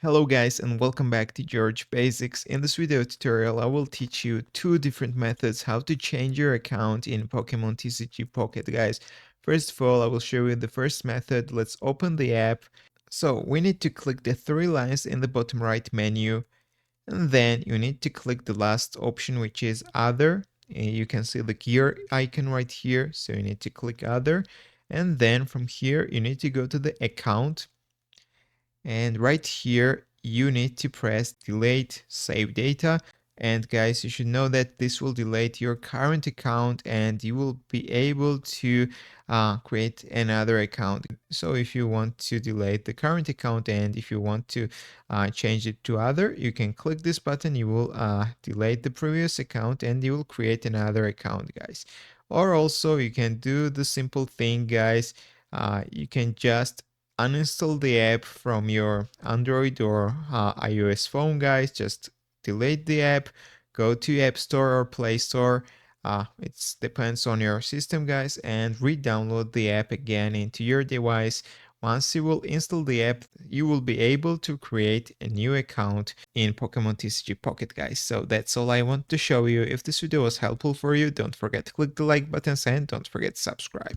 Hello guys and welcome back to George Basics. In this video tutorial I will teach you two different methods how to change your account in Pokemon TCG Pocket guys. First of all I will show you the first method. Let's open the app. So we need to click the three lines in the bottom right menu and then you need to click the last option which is other. And you can see the gear icon right here, so you need to click other and then from here you need to go to the account. And right here, you need to press delete save data. And guys, you should know that this will delete your current account and you will be able to create another account. So if you want to delete the current account and if you want to change it to other, you can click this button. You will delete the previous account and you will create another account, guys. Or also you can do the simple thing, guys. You can just uninstall the app from your Android or iOS phone, guys. Just delete the app, go to App Store or Play Store. It depends on your system, guys, and re-download the app again into your device. Once you will install the app, you will be able to create a new account in Pokemon TCG Pocket, guys. So that's all I want to show you. If this video was helpful for you, don't forget to click the like buttons and don't forget to subscribe.